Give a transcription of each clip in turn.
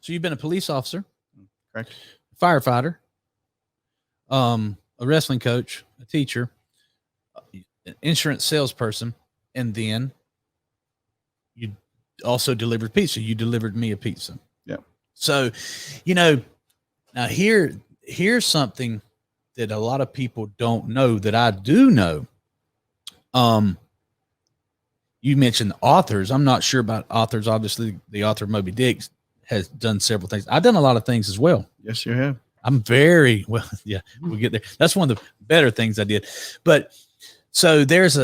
So you've been a police officer, Correct. firefighter, a wrestling coach, a teacher, an insurance salesperson, and then you also delivered pizza. You delivered me a pizza. Yeah. So, now here's something that a lot of people don't know that I do know. You mentioned authors. I'm not sure about authors. Obviously, the author of Moby Dick has done several things. I've done a lot of things as well. Yes, you have. I'm very well. Yeah, we'll get there. That's one of the better things I did. But so there's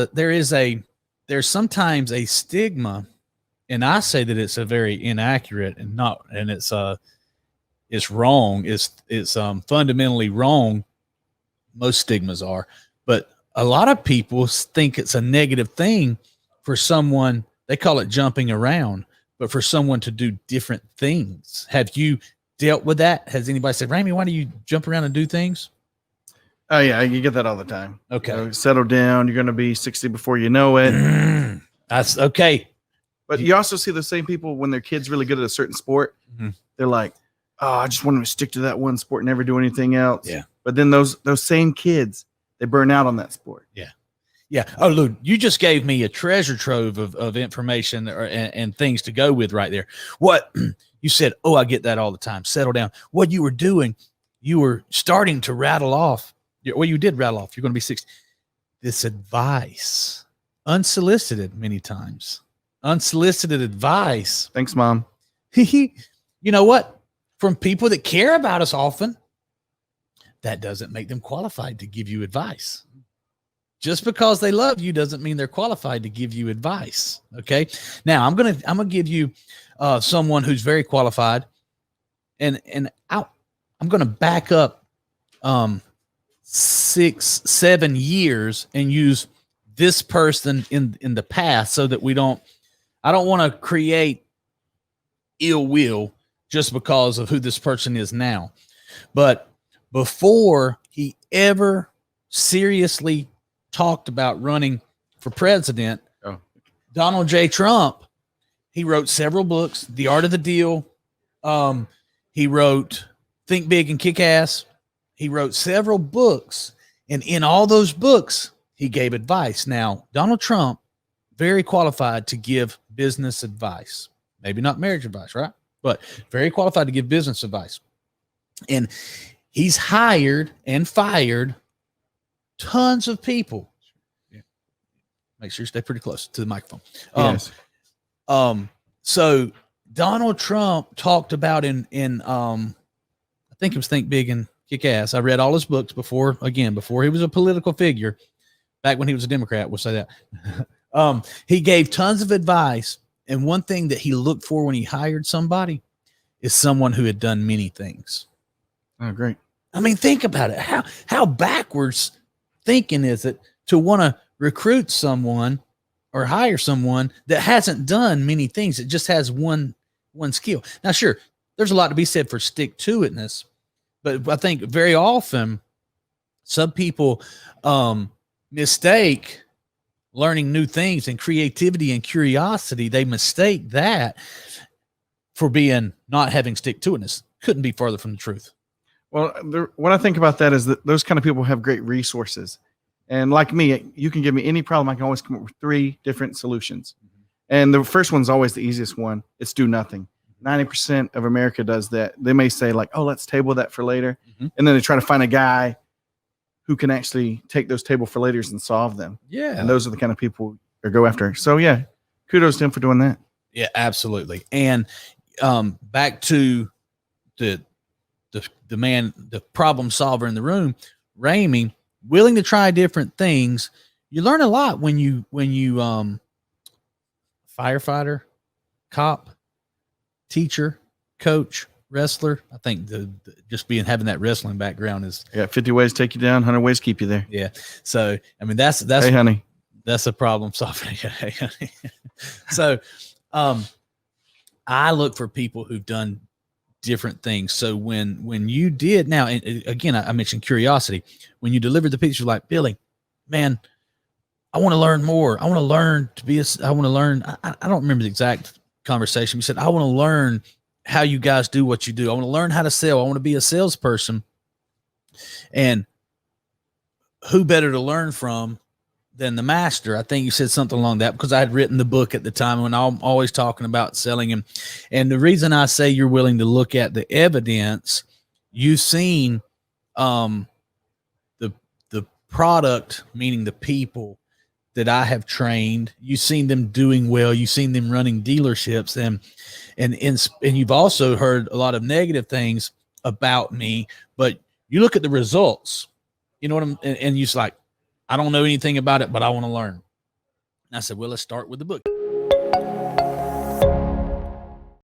sometimes a stigma, and I say that it's a very inaccurate and it's wrong. It's fundamentally wrong. Most stigmas are, but a lot of people think it's a negative thing for someone. They call it jumping around, but for someone to do different things. Have you dealt with that? Has anybody said, Ramie, why do you jump around and do things? Oh yeah, you get that all the time. Okay. Settle down. You're going to be 60 before you know it. That's okay. But you also see the same people when their kid's really good at a certain sport. Mm-hmm. They're like, oh, I just want them to stick to that one sport and never do anything else. Yeah. But then those same kids, they burn out on that sport. Yeah. Yeah. Oh, Lou, you just gave me a treasure trove of information and things to go with right there. What you said, oh, I get that all the time. Settle down. What you were doing, you were starting to rattle off. Well, you did rattle off. You're going to be 60. This advice, unsolicited many times. Unsolicited advice. Thanks, Mom. You know what? From people that care about us often, that doesn't make them qualified to give you advice. Just because they love you doesn't mean they're qualified to give you advice. Okay. Now I'm gonna give you someone who's very qualified, and I'm gonna back up 6-7 years and use this person in the past so that I don't want to create ill will just because of who this person is now. But before he ever seriously talked about running for president, Donald J. Trump, he wrote several books, The Art of the Deal. He wrote Think Big and Kick Ass. He wrote several books, and in all those books, he gave advice. Now, Donald Trump, very qualified to give business advice. Maybe not marriage advice, right? But very qualified to give business advice. And he's hired and fired tons of people. Yeah. Make sure you stay pretty close to the microphone. Yes. So Donald Trump talked about in I think it was Think Big and Kick Ass. I read all his books before he was a political figure, back when he was a Democrat, we'll say that. He gave tons of advice. And one thing that he looked for when he hired somebody is someone who had done many things. Oh, great. I mean, think about it. How backwards thinking is it to want to recruit someone or hire someone that hasn't done many things? It just has one skill. Now, sure, there's a lot to be said for stick-to-itness, but I think very often some people mistake learning new things and creativity and curiosity. They mistake that for being not having stick-to-itness. Couldn't be farther from the truth. Well, what I think about that is that those kind of people have great resources. And like me, you can give me any problem. I can always come up with 3 different solutions. Mm-hmm. And the first one's always the easiest one. It's do nothing. 90% of America does that. They may say like, oh, let's table that for later. Mm-hmm. And then they try to find a guy who can actually take those table for laters and solve them. Yeah. And those are the kind of people that go after. So yeah, kudos to him for doing that. Yeah, absolutely. And back to the man, the problem solver in the room, Ramie, willing to try different things. You learn a lot when you firefighter, cop, teacher, coach, wrestler. I think just having that wrestling background is 50 ways to take you down, 100 ways to keep you there. Yeah. So I mean that's hey honey, that's a problem solver. Hey honey. So I look for people who've done different things. So when you did now, and again, I mentioned curiosity. When you delivered the picture, like, Billy, man, I want to learn more. I want to learn to be I want to learn. I don't remember the exact conversation. You said, I want to learn how you guys do what you do. I want to learn how to sell. I want to be a salesperson. And who better to learn from than the master? I think you said something along that, because I had written the book at the time when I'm always talking about selling him. And the reason I say you're willing to look at the evidence, you've seen the product, meaning the people that I have trained. You've seen them doing well. You've seen them running dealerships, and you've also heard a lot of negative things about me, but you look at the results, you know what and you're just like, I don't know anything about it, but I want to learn. And I said, well, let's start with the book.